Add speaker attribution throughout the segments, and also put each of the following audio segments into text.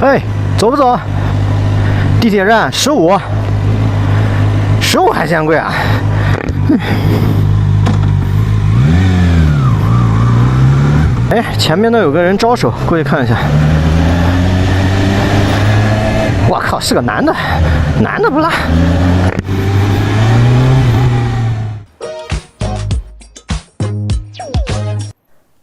Speaker 1: 哎，走不走？地铁站15还嫌贵啊！哎，前面那有个人招手，过去看一下。我靠，是个男的不拉。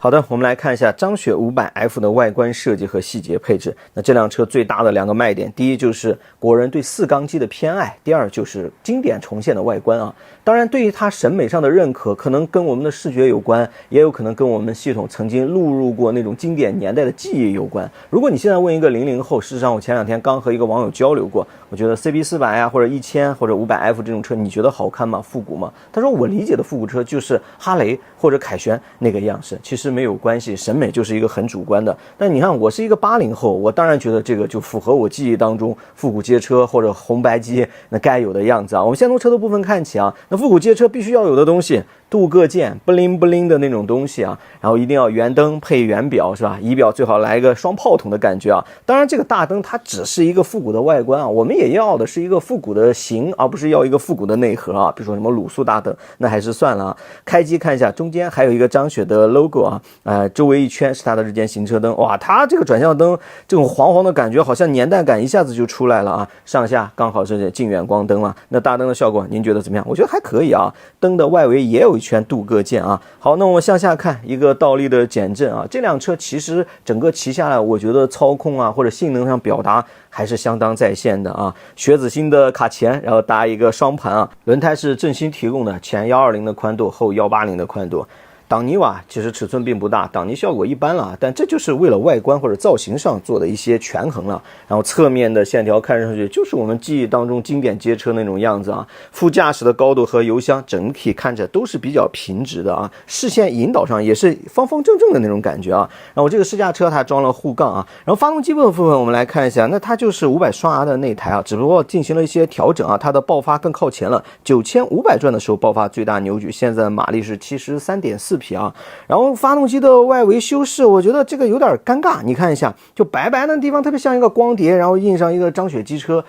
Speaker 1: 好的，我们来看一下张雪500F 的外观设计和细节配置。那这辆车最大的2个卖点，第一就是国人对4缸机的偏爱，第二就是经典重现的外观啊。当然，对于它审美上的认可，可能跟我们的视觉有关，也有可能跟我们系统曾经录入过那种经典年代的记忆有关。如果你现在问一个00后，事实上我前2天刚和一个网友交流过，我觉得 CB400呀，或者1000或者500F 这种车，你觉得好看吗？复古吗？他说我理解的复古车就是哈雷或者凯旋那个样式，其实没有关系，审美就是一个很主观的。但你看，我是一个80后，我当然觉得这个就符合我记忆当中复古街车或者红白机那该有的样子啊。我们先从车头部分看起啊，那复古街车必须要有的东西，镀铬件不灵不灵的那种东西啊，然后一定要圆灯配圆表是吧？仪表最好来一个双炮筒的感觉啊。当然这个大灯它只是一个复古的外观啊，我们也要的是一个复古的型，而不是要一个复古的内核啊。比如说什么卤素大灯，那还是算了啊。开机看一下，中间还有一个张雪的 logo 啊，周围一圈是它的日间行车灯，哇，它这个转向灯这种黄黄的感觉，好像年代感一下子就出来了啊。上下刚好是近远光灯啊，那大灯的效果您觉得怎么样？我觉得还可以啊。灯的外围也有一圈镀铬件啊。好，那我们向下看一个倒立的减震啊，这辆车其实整个骑下来，我觉得操控啊或者性能上表达还是相当在线的啊。雪子星的卡钳，然后搭一个双盘啊，轮胎是正新提供的，前120的宽度，后180的宽度。挡泥瓦其实尺寸并不大，挡泥效果一般了，但这就是为了外观或者造型上做的一些权衡了。然后侧面的线条看上去就是我们记忆当中经典街车那种样子啊。副驾驶的高度和油箱整体看着都是比较平直的啊，视线引导上也是方方正正的那种感觉啊。然后这个试驾车它装了护杠啊，然后发动机部分我们来看一下，那它就是500双 R 的那台啊，只不过进行了一些调整啊，它的爆发更靠前了，9500转的时候爆发最大扭矩，现在马力是73.4匹啊。然后发动机的外围修饰，我觉得这个有点尴尬，你看一下，就白白的地方特别像一个光碟，然后印上一个张雪机车，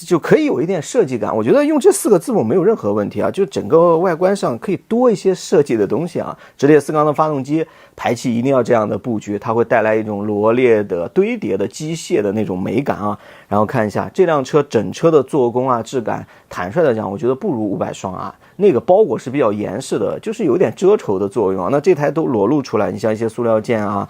Speaker 1: 就可以有一点设计感。我觉得用这4个字母没有任何问题啊，就整个外观上可以多一些设计的东西啊。直列4缸的发动机，排气一定要这样的布局，它会带来一种罗列的堆叠的机械的那种美感啊。然后看一下这辆车整车的做工啊质感，坦率的讲我觉得不如500双 R， 那个包裹是比较严实的，就是有点遮丑的作用啊。那这台都裸露出来，你像一些塑料件啊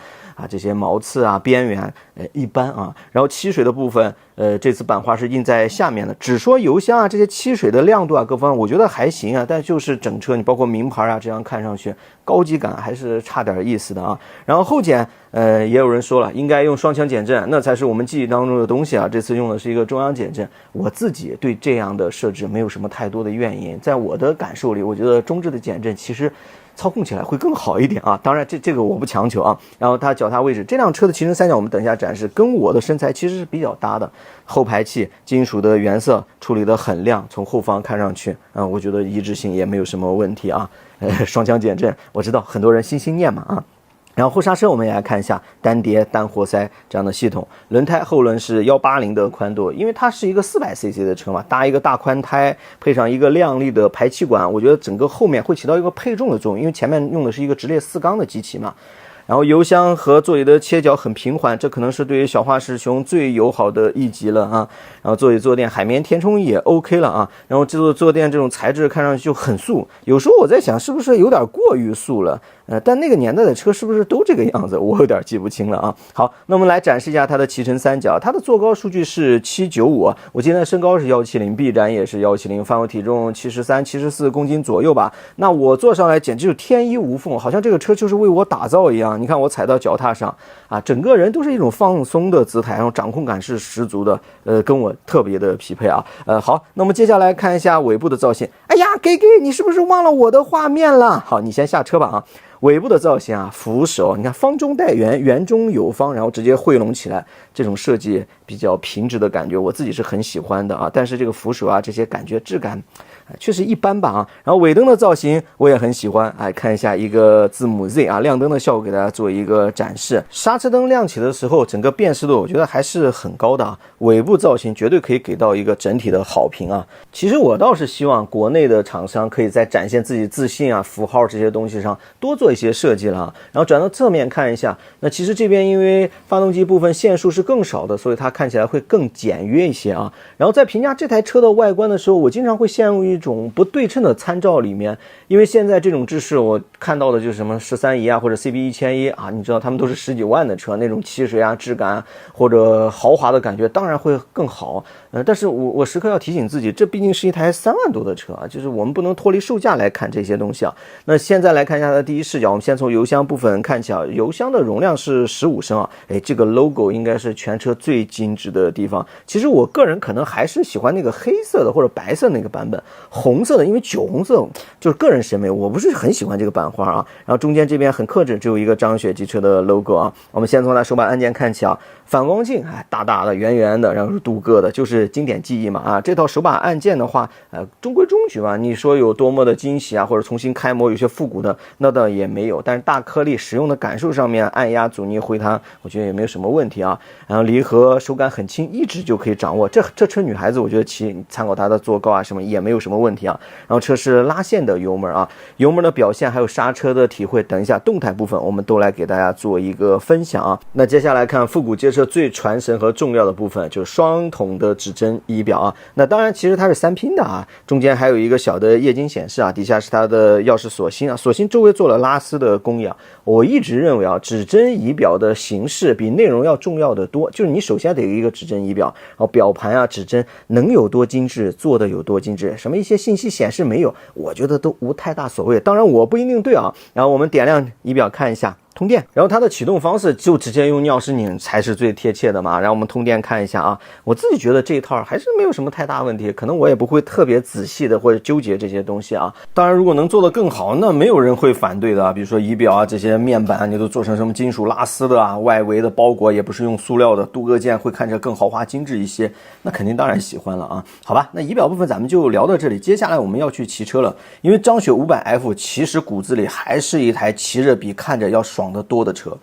Speaker 1: 这些毛刺啊边缘一般啊。然后漆水的部分这次版画是印在下面的，只说油箱啊这些漆水的亮度啊各方面我觉得还行啊，但就是整车你包括名牌啊这样看上去高级感还是差点意思的啊。然后后减也有人说了应该用双腔减震，那才是我们记忆当中的东西啊，这次用的是一个中央减震，我自己对这样的设置没有什么太多的怨言，在我的感受里我觉得中置的减震其实操控起来会更好一点啊，当然这个我不强求啊。然后它脚踏位置，这辆车的骑乘三角我们等一下展示，跟我的身材其实是比较搭的。后排气金属的原色处理得很亮，从后方看上去我觉得一致性也没有什么问题啊。双腔减震我知道很多人心心念嘛啊。然后后刹车我们也来看一下单碟单活塞这样的系统，轮胎后轮是180的宽度，因为它是一个400cc 的车嘛，搭一个大宽胎配上一个亮丽的排气管，我觉得整个后面会起到一个配重的作用，因为前面用的是一个直列4缸的机器嘛。然后油箱和座椅的切角很平缓，这可能是对于小花师兄最友好的一级了啊。然后座椅坐垫海绵填充也 OK 了啊。然后这座坐垫这种材质看上去就很素，有时候我在想是不是有点过于素了，但那个年代的车是不是都这个样子，我有点记不清了啊。好，那我们来展示一下它的骑乘三角，它的坐高数据是795，我今天身高是170，臂展也是170，范围体重73、74公斤左右吧。那我坐上来简直就是天衣无缝，好像这个车就是为我打造一样。你看我踩到脚踏上啊，整个人都是一种放松的姿态，然后掌控感是十足的，跟我特别的匹配啊。好，那么接下来看一下尾部的造型。哎呀，给你是不是忘了我的画面了？好，你先下车吧啊。尾部的造型啊，扶手你看方中带圆，圆中有方，然后直接汇拢起来，这种设计比较平直的感觉，我自己是很喜欢的啊。但是这个扶手啊，这些感觉质感确实一般吧啊。然后尾灯的造型我也很喜欢，看一下一个字母 Z 啊，亮灯的效果给大家做一个展示。刹车灯亮起的时候，整个辨识度我觉得还是很高的啊。尾部造型绝对可以给到一个整体的好评啊。其实我倒是希望国内的厂商可以在展现自己自信啊、符号这些东西上多做一些设计了啊。然后转到侧面看一下，那其实这边因为发动机部分线数是更少的，所以它看起来会更简约一些啊。然后在评价这台车的外观的时候，我经常会陷入一种不对称的参照里面，因为现在这种制式我看到的就是什么13移啊或者 CB1100啊，你知道他们都是10几万的车，那种汽水啊、质感啊或者豪华的感觉当然会更好。但是我时刻要提醒自己，这毕竟是一台3万多的车啊，就是我们不能脱离售价来看这些东西啊。那现在来看一下它的第一视角，我们先从油箱部分看起啊，油箱的容量是15升啊，这个 logo 应该是全车最精致的地方。其实我个人可能还是喜欢那个黑色的或者白色那个版本，红色的因为酒红色就是个人审美，我不是很喜欢这个版花啊。然后中间这边很克制，只有一个张雪机车的 logo 啊。我们先从它手把按键看起啊，反光镜大大的圆圆的，然后是镀铬的，就是经典记忆嘛啊。这套手把按键的话中规中矩吧，你说有多么的惊喜啊或者重新开模有些复古的那倒也没有，但是大颗粒使用的感受上面，按压阻尼回弹我觉得也没有什么问题啊。然后离合手感很轻，一直就可以掌握，这车女孩子我觉得骑参考它的坐高啊什么也没有什么问题啊。然后车是拉线的油门啊，油门的表现还有刹车的体会，等一下动态部分我们都来给大家做一个分享啊。那接下来看复古街车最传神和重要的部分，就是双筒的指针仪表啊。那当然其实它是3拼的啊，中间还有一个小的液晶显示啊，底下是它的钥匙锁芯啊，锁芯周围做了拉丝的工艺啊。我一直认为啊，指针仪表的形式比内容要重要的多，就是你首先得有一个指针仪表，然后表盘啊、指针能有多精致做的有多精致，什么一些信息显示没有，我觉得都无太大所谓，当然我不一定对啊。然后我们点亮仪表看一下通电，然后它的启动方式就直接用钥匙拧才是最贴切的嘛。然后我们通电看一下啊，我自己觉得这一套还是没有什么太大问题，可能我也不会特别仔细的或者纠结这些东西啊。当然如果能做得更好，那没有人会反对的啊。比如说仪表啊这些面板你都做成什么金属拉丝的啊，外围的包裹也不是用塑料的，镀铬件会看着更豪华精致一些，那肯定当然喜欢了啊。好吧，那仪表部分咱们就聊到这里，接下来我们要去骑车了。因为张雪 500F 其实骨子里还是一台骑着比看着要爽得多的车。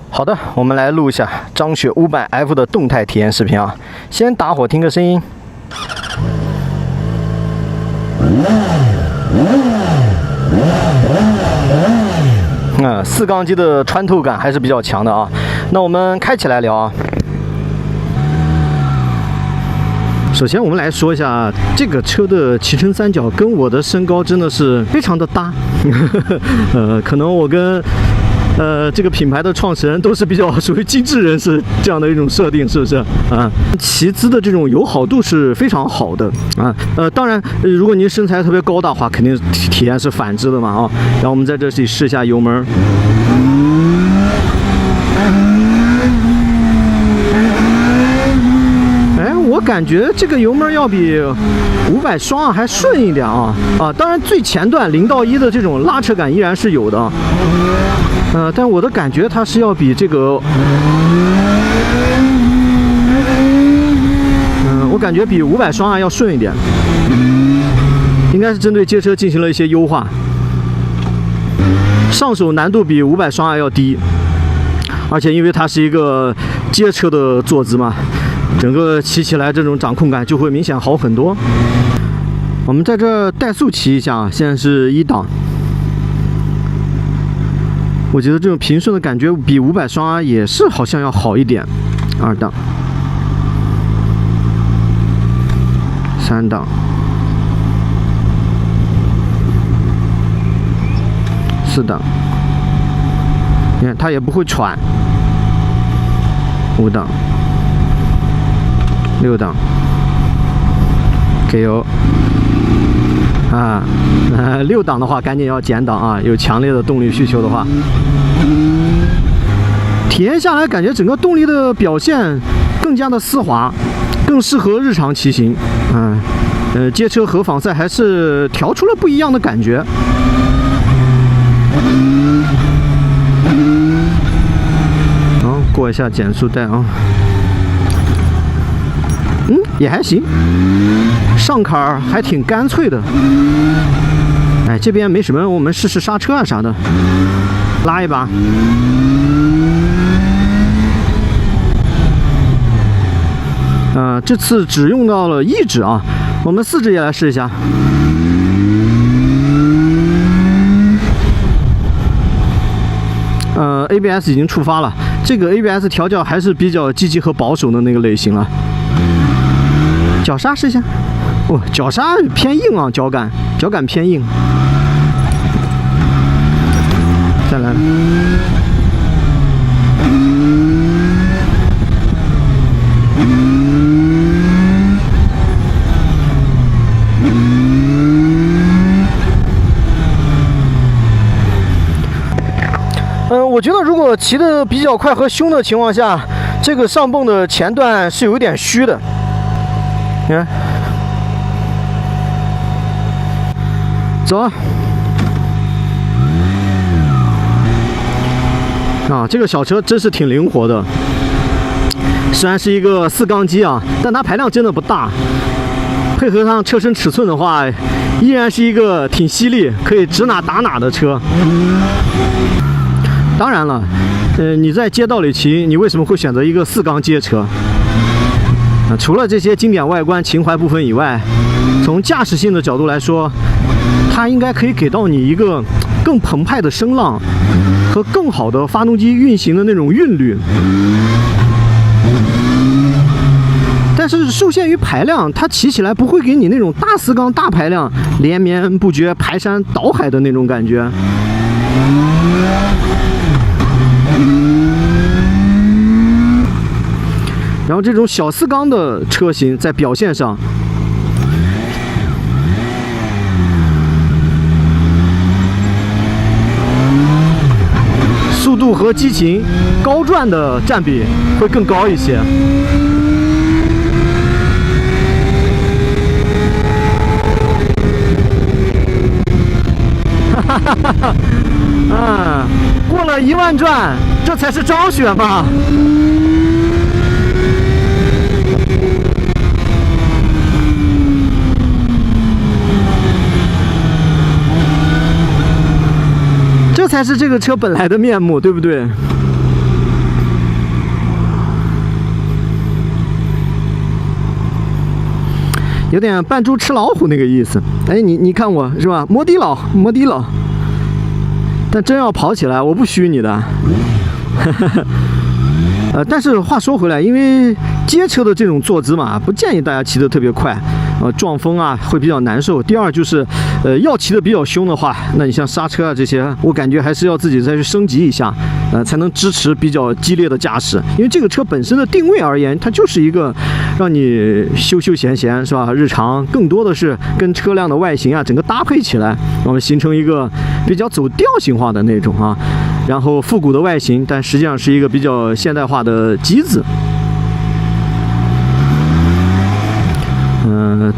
Speaker 1: 好的，我们来录一下张雪 500F 的动态体验视频啊。先打火听个声音。4缸机的穿透感还是比较强的啊。那我们开起来聊啊。首先我们来说一下这个车的骑乘三角跟我的身高真的是非常的搭。可能我跟这个品牌的创始人都是比较属于精致人士这样的一种设定，是不是啊？骑姿的这种友好度是非常好的啊。当然，如果您身材特别高大的话，肯定体验是反之的嘛啊。然后我们在这里试一下油门。我感觉这个油门要比500双还顺一点啊！当然最前段0到1的这种拉扯感依然是有的，但我的感觉它是要比这个，我感觉比500双要顺一点，应该是针对街车进行了一些优化，上手难度比500双要低，而且因为它是一个街车的坐姿嘛。整个骑起来这种掌控感就会明显好很多。我们在这怠速骑一下啊，现在是1档。我觉得这种平顺的感觉比500双也是好像要好一点。2档、3档、4档，你看它也不会喘。5档。6档，给油啊！6档的话赶紧要减档啊，有强烈的动力需求的话。体验下来感觉整个动力的表现更加的丝滑，更适合日常骑行。街车和仿赛还是调出了不一样的感觉。过一下减速带啊。
Speaker 2: 也还行，上坎儿还挺干脆的。哎，这边没什么，我们试试刹车啊啥的，拉一把。这次只用到了1指啊，我们4指也来试一下。ABS 已经触发了，这个 ABS 调教还是比较积极和保守的那个类型了。脚刹试一下，脚刹偏硬啊，脚感偏硬。再来。我觉得如果骑得比较快和凶的情况下，这个上泵的前段是有点虚的。你看，走啊！这个小车真是挺灵活的。虽然是一个4缸机啊，但它排量真的不大，配合上车身尺寸的话，依然是一个挺犀利、可以指哪打哪的车。当然了，你在街道里骑，你为什么会选择一个4缸街车？除了这些经典外观、情怀部分以外，从驾驶性的角度来说，它应该可以给到你一个更澎湃的声浪和更好的发动机运行的那种韵律。但是受限于排量，它骑起来不会给你那种大4缸大排量连绵不绝、排山倒海的那种感觉。然后这种小4缸的车型在表现上，速度和激情、高转的占比会更高一些。过了1万转，这才是张雪嘛！这才是这个车本来的面目，对不对？有点扮猪吃老虎那个意思。哎，你看我是吧？摩的佬。但真要跑起来，我不虚你的。但是话说回来，因为街车的这种坐姿嘛，不建议大家骑得特别快，撞风啊会比较难受。第二就是，要骑得比较凶的话，那你像刹车啊这些，我感觉还是要自己再去升级一下，才能支持比较激烈的驾驶。因为这个车本身的定位而言，它就是一个让你休闲是吧？日常更多的是跟车辆的外形啊整个搭配起来，然后形成一个比较走调性化的那种啊。然后复古的外形，但实际上是一个比较现代化的机子。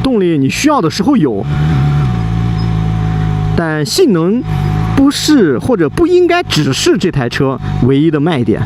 Speaker 2: 动力你需要的时候有，但性能不是或者不应该只是这台车唯一的卖点。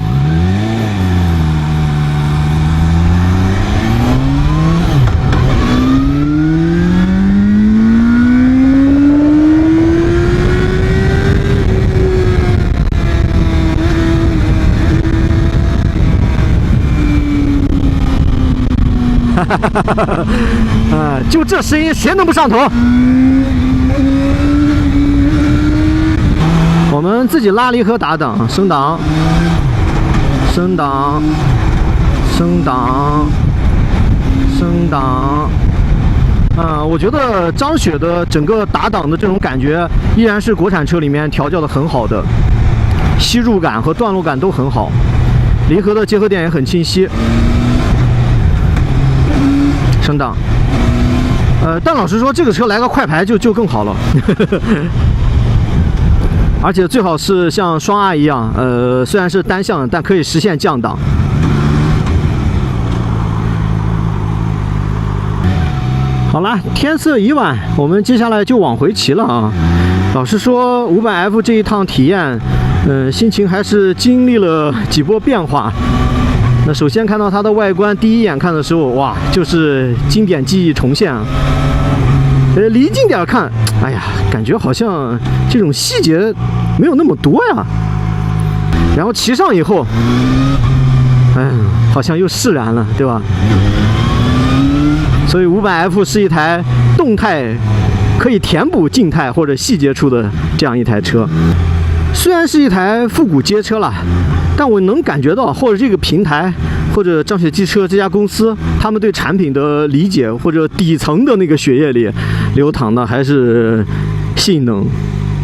Speaker 2: 就这声音，谁能不上头？我们自己拉离合打档，升档，升档，升档，升档。我觉得张雪的整个打档的这种感觉，依然是国产车里面调教的很好的，吸入感和段落感都很好，离合的结合点也很清晰。升档，但老实说，这个车来个快排就更好了，而且最好是像双 R 一样，虽然是单向，但可以实现降档。好了，天色已晚，我们接下来就往回骑了啊。老实说，500F 这一趟体验，心情还是经历了几波变化。那首先看到它的外观，第一眼看的时候，哇，就是经典记忆重现啊。离近点看，哎呀，感觉好像这种细节没有那么多呀。然后骑上以后，好像又释然了，对吧？所以500F 是一台动态可以填补静态或者细节处的这样一台车。虽然是一台复古街车了，但我能感觉到，或者这个平台，或者张雪机车这家公司，他们对产品的理解，或者底层的那个血液里流淌的还是性能、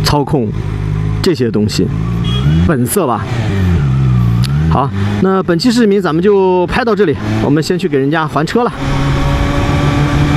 Speaker 2: 操控这些东西，本色吧。好，那本期视频咱们就拍到这里，我们先去给人家还车了。